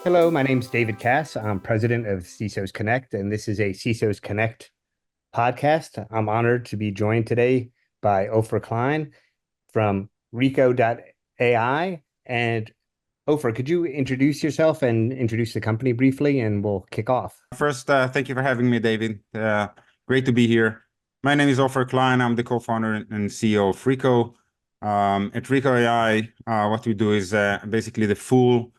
Hello, my name's David Cass. I'm president of CISOs Connect, and this is a CISOs Connect podcast. I'm honored to be joined today by Ofer Klein from Reco.ai. And Ofer, could you introduce yourself and introduce the company briefly, and we'll kick off. First, thank you for having me, David. Great to be here. My name is Ofer Klein. I'm the co-founder and CEO of Reco. At Reco AI, what we do is basically the full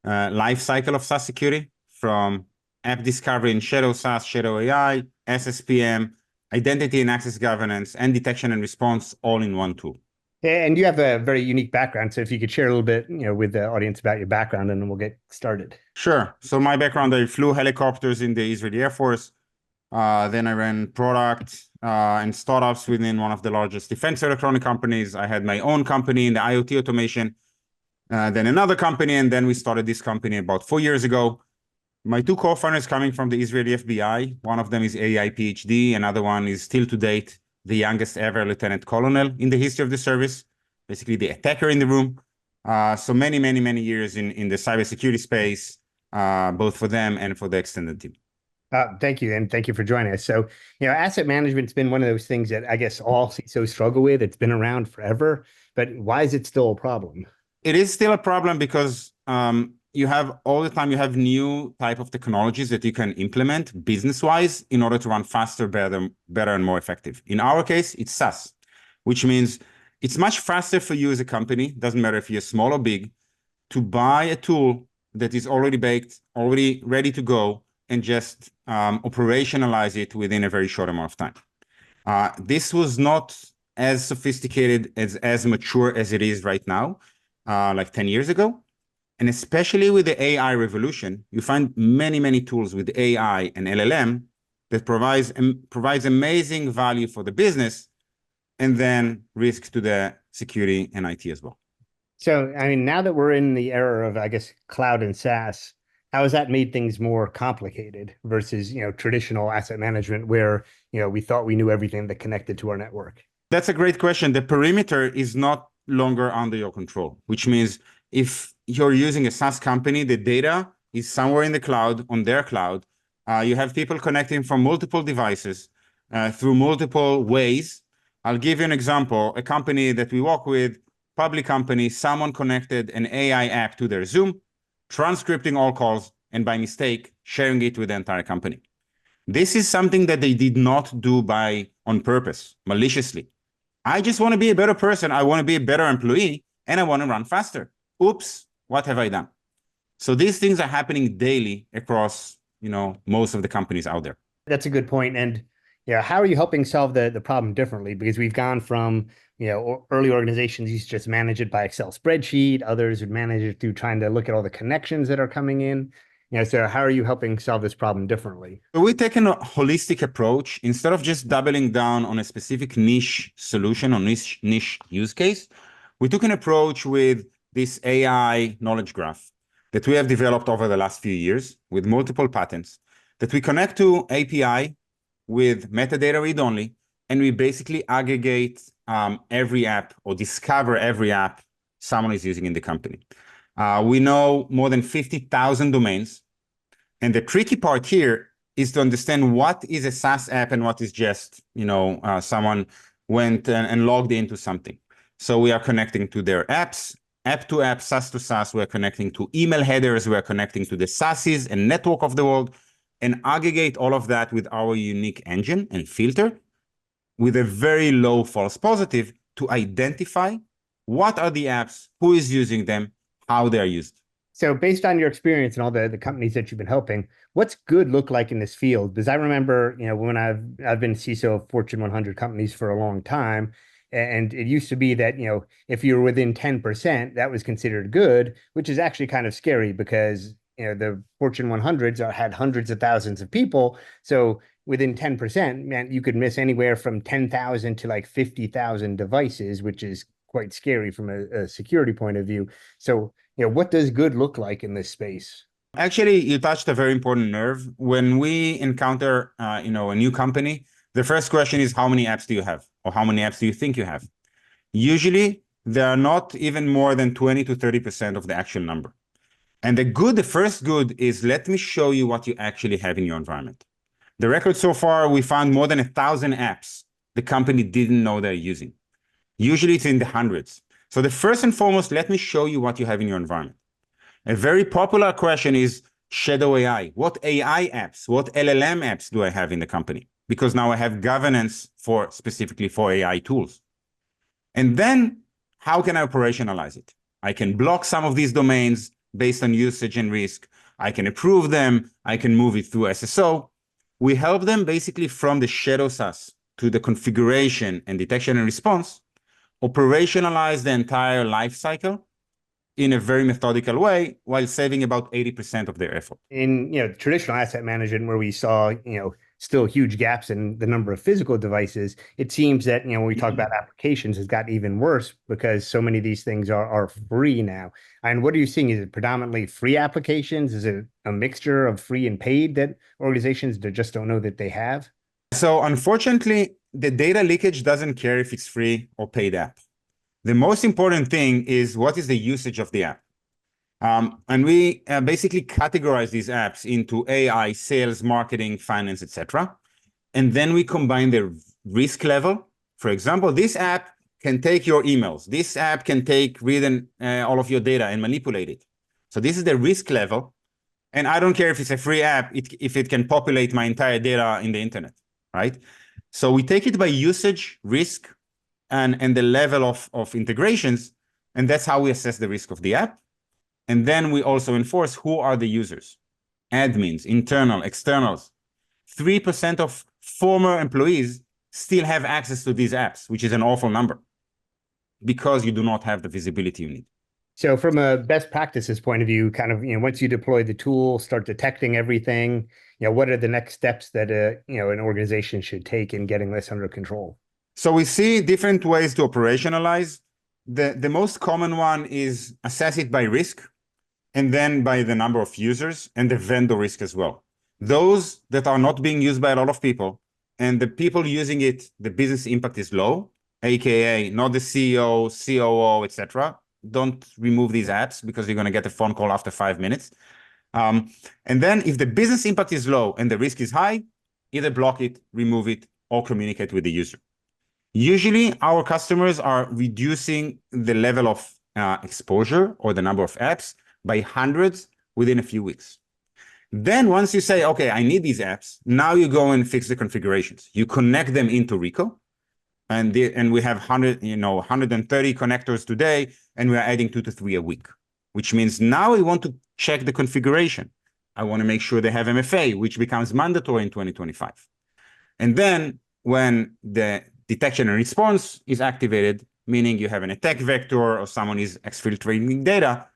life cycle of SaaS security, from app discovery in Shadow SaaS, Shadow AI, SSPM, identity and access governance, and detection and response all in one tool. And you have a very unique background. So if you could share a little bit, with the audience about your background, and then we'll get started. Sure. So my background, I flew helicopters in the Israeli Air Force. Then I ran product and startups within one of the largest defense electronic companies. I had my own company in the IoT automation, then another company, and then we started this company about 4 years ago. My two co-founders coming from the Israeli FBI. One of them is AI PhD. Another one is still to date the youngest ever lieutenant colonel in the history of the service, basically the attacker in the room. So many, many, many years in the cybersecurity space, both for them and for the extended team. Thank you. And thank you for joining us. So, asset management's been one of those things that I guess all CISOs struggle with. It's been around forever, but why is it still a problem? It is still a problem because you have all the time, you have new type of technologies that you can implement business-wise in order to run faster, better, and more effective. In our case, it's SaaS, which means it's much faster for you as a company, doesn't matter if you're small or big, to buy a tool that is already baked, already ready to go, and just operationalize it within a very short amount of time. This was not as sophisticated, as mature as it is right now, like 10 years ago. And especially with the AI revolution, you find many, many tools with AI and LLM that provides amazing value for the business and then risk to the security and IT as well. So, I mean, now that we're in the era of, I guess, cloud and SaaS, how has that made things more complicated versus, traditional asset management where, we thought we knew everything that connected to our network? That's a great question. The perimeter is not longer under your control, which means if you're using a SaaS company, the data is somewhere in the cloud, on their cloud. You have people connecting from multiple devices through multiple ways. I'll give you an example. A company that we work with, public company, someone connected an AI app to their Zoom, transcripting all calls, and by mistake, sharing it with the entire company. This is something that they did not do on purpose, maliciously. I just want to be a better person. I want to be a better employee, and I want to run faster. Oops, what have I done? So these things are happening daily across, most of the companies out there. That's a good point. And how are you helping solve the problem differently? Because we've gone from, early organizations used to just manage it by Excel spreadsheet. Others would manage it through trying to look at all the connections that are coming in. So how are you helping solve this problem differently? We've taken a holistic approach. Instead of just doubling down on a specific niche solution or niche use case, we took an approach with this AI knowledge graph that we have developed over the last few years with multiple patents that we connect to API with metadata read-only, and we basically aggregate every app or discover every app someone is using in the company. We know more than 50,000 domains. And the tricky part here is to understand what is a SaaS app and what is just, someone went and logged into something. So we are connecting to their apps, app to app, SaaS to SaaS. We're connecting to email headers. We're connecting to the SaaSes and network of the world, and aggregate all of that with our unique engine and filter with a very low false positive to identify what are the apps, who is using them, how they're used. So based on your experience and all the companies that you've been helping, what's good look like in this field? Because I remember, when I've been CISO of Fortune 100 companies for a long time, and it used to be that, if you were within 10%, that was considered good, which is actually kind of scary because, the Fortune 100s had hundreds of thousands of people. So within 10%, man, you could miss anywhere from 10,000 to like 50,000 devices, which is quite scary from a security point of view. So, what does good look like in this space? Actually, you touched a very important nerve. When we encounter, a new company, the first question is, how many apps do you have? Or how many apps do you think you have? Usually, they are not even more than 20 to 30% of the actual number. And the first good is, let me show you what you actually have in your environment. The record so far, we found more than 1,000 apps the company didn't know they're using. Usually it's in the hundreds. So the first and foremost, let me show you what you have in your environment. A very popular question is shadow AI. What AI apps, what LLM apps do I have in the company? Because now I have governance specifically for AI tools. And then how can I operationalize it? I can block some of these domains based on usage and risk. I can approve them. I can move it through SSO. We help them basically from the shadow SaaS to the configuration and detection and response, operationalize the entire life cycle in a very methodical way while saving about 80% of their effort. In traditional asset management, where we saw still huge gaps in the number of physical devices, it seems that when we talk about applications, it's got even worse because so many of these things are free now. And what are you seeing? Is it predominantly free applications? Is it a mixture of free and paid that organizations just don't know that they have? So unfortunately, the data leakage doesn't care if it's free or paid app. The most important thing is what is the usage of the app. And we basically categorize these apps into AI, sales, marketing, finance, etc. And then we combine the risk level. For example, this app can take your emails. This app can read all of your data and manipulate it. So this is the risk level. And I don't care if it's a free app, if it can populate my entire data in the internet, right? So we take it by usage, risk, and the level of integrations. And that's how we assess the risk of the app. And then we also enforce who are the users, admins, internal, externals. 3% of former employees still have access to these apps, which is an awful number because you do not have the visibility you need. So from a best practices point of view, kind of, once you deploy the tool, start detecting everything, what are the next steps that an organization should take in getting this under control? So we see different ways to operationalize. The most common one is assess it by risk, and then by the number of users and the vendor risk as well. Those that are not being used by a lot of people, and the people using it, the business impact is low, aka not the CEO, COO, etc. Don't remove these apps because you're going to get a phone call after 5 minutes. And then if the business impact is low and the risk is high, either block it, remove it, or communicate with the user. Usually our customers are reducing the level of exposure or the number of apps by hundreds within a few weeks. Then once you say, okay, I need these apps, now you go and fix the configurations. You connect them into Reco, and we have 130 connectors today, and we're adding 2 to 3 a week, which means now we want to check the configuration. I want to make sure they have MFA, which becomes mandatory in 2025. And then when the detection and response is activated, meaning you have an attack vector or someone is exfiltrating data,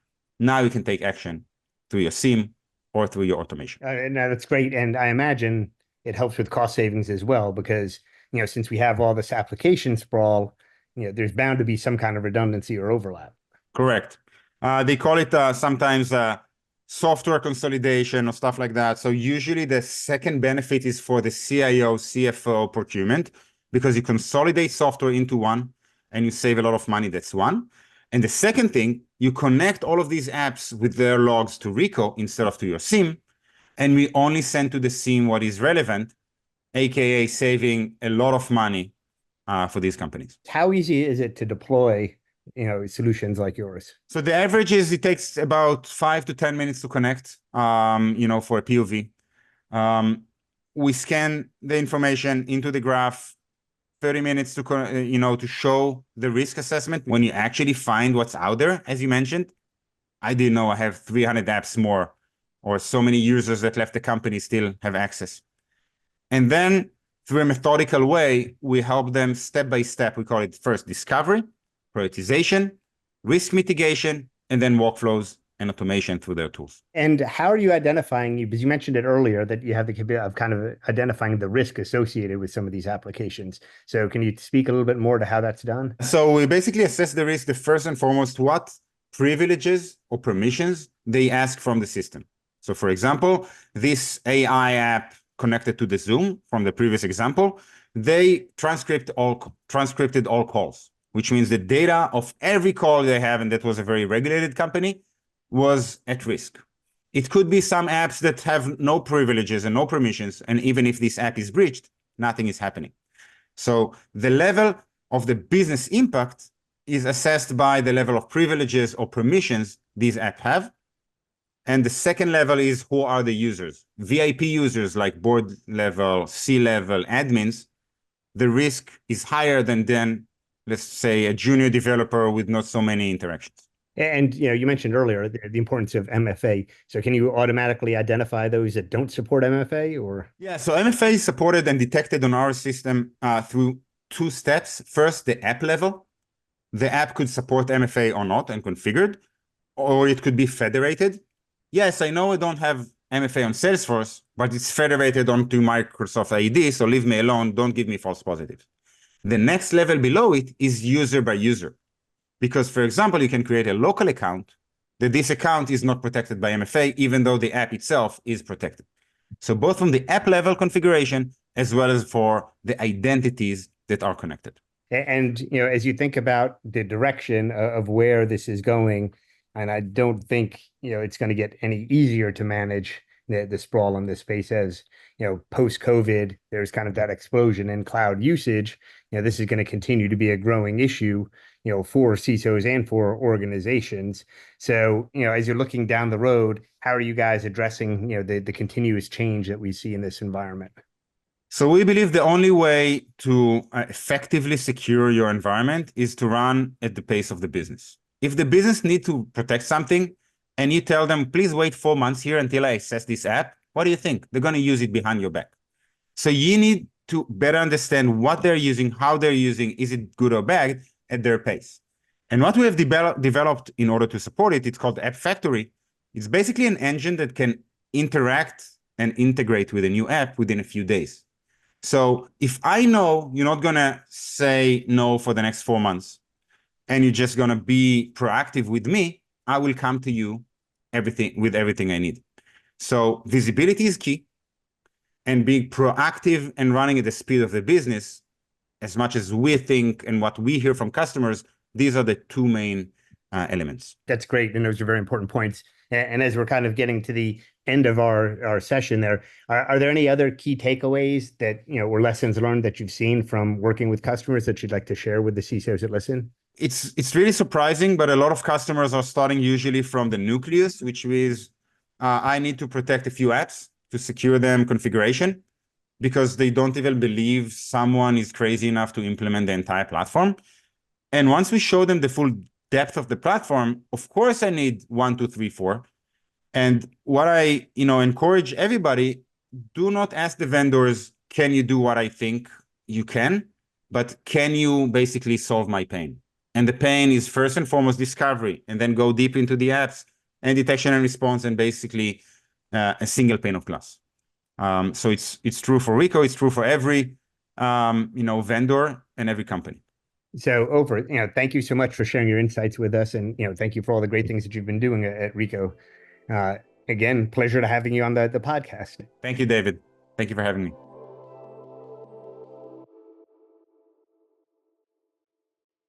now you can take action through your SIEM or through your automation. And that's great. And I imagine it helps with cost savings as well, because, since we have all this application sprawl, there's bound to be some kind of redundancy or overlap. Correct. They call it sometimes software consolidation or stuff like that. So usually the second benefit is for the CIO, CFO procurement, because you consolidate software into one and you save a lot of money. That's one. And the second thing, you connect all of these apps with their logs to Reco instead of to your SIEM, and we only send to the SIEM what is relevant, aka saving a lot of money for these companies. How easy is it to deploy, solutions like yours? So the average is it takes about 5 to 10 minutes to connect, for a POV. We scan the information into the graph, 30 minutes to show the risk assessment. When you actually find what's out there, as you mentioned, I didn't know I have 300 apps more, or so many users that left the company still have access. And then through a methodical way, we help them step by step. We call it first discovery, prioritization, risk mitigation, and then workflows and automation through their tools. And how are you identifying, because you mentioned it earlier, that you have the capability of kind of identifying the risk associated with some of these applications. So can you speak a little bit more to how that's done? So we basically assess the risk, the first and foremost, what privileges or permissions they ask from the system. So for example, this AI app connected to the Zoom from the previous example, they transcripted all calls, which means the data of every call they have, and that was a very regulated company, was at risk. It could be some apps that have no privileges and no permissions, and even if this app is breached, nothing is happening. So the level of the business impact is assessed by the level of privileges or permissions these apps have. And the second level is who are the users. VIP users like board level, C-level admins, the risk is higher than, let's say, a junior developer with not so many interactions. And you mentioned earlier the importance of MFA. So can you automatically identify those that don't support MFA or? Yeah, so MFA is supported and detected on our system through two steps. First, the app level. The app could support MFA or not and configured, or it could be federated. Yes, I know I don't have MFA on Salesforce, but it's federated onto Microsoft ID, so leave me alone. Don't give me false positives. The next level below it is user by user. Because, for example, you can create a local account that this account is not protected by MFA, even though the app itself is protected. So both from the app level configuration, as well as for the identities that are connected. And as you think about the direction of where this is going, and I don't think it's going to get any easier to manage the sprawl in this space as post COVID, there's kind of that explosion in cloud usage. This is going to continue to be a growing issue, for CISOs and for organizations. So, as you're looking down the road, how are you guys addressing the continuous change that we see in this environment? So we believe the only way to effectively secure your environment is to run at the pace of the business. If the business needs to protect something and you tell them, please wait 4 months here until I access this app, what do you think? They're going to use it behind your back. So you need to better understand what they're using, how they're using, is it good or bad at their pace. And what we have developed in order to support it, it's called App Factory. It's basically an engine that can interact and integrate with a new app within a few days. So if I know you're not going to say no for the next 4 months and you're just going to be proactive with me, I will come to you with everything I need. So visibility is key, and being proactive and running at the speed of the business, as much as we think and what we hear from customers, these are the two main elements. That's great. And those are very important points. And as we're kind of getting to the end of our session there, are there any other key takeaways that, or lessons learned that you've seen from working with customers that you'd like to share with the CISOs that listen? It's really surprising, but a lot of customers are starting usually from the nucleus, which is I need to protect a few apps to secure them configuration, because they don't even believe someone is crazy enough to implement the entire platform. And once we show them the full depth of the platform, of course I need 1, 2, 3, 4. And what I encourage everybody, do not ask the vendors, can you do what I think you can, but can you basically solve my pain? And the pain is first and foremost discovery, and then go deep into the apps and detection and response, and basically a single pane of glass. So it's true for Reco, it's true for every vendor and every company. So Ofer, thank you so much for sharing your insights with us, and thank you for all the great things that you've been doing at Reco. Again, pleasure to having you on the podcast. Thank you, David. Thank you for having me.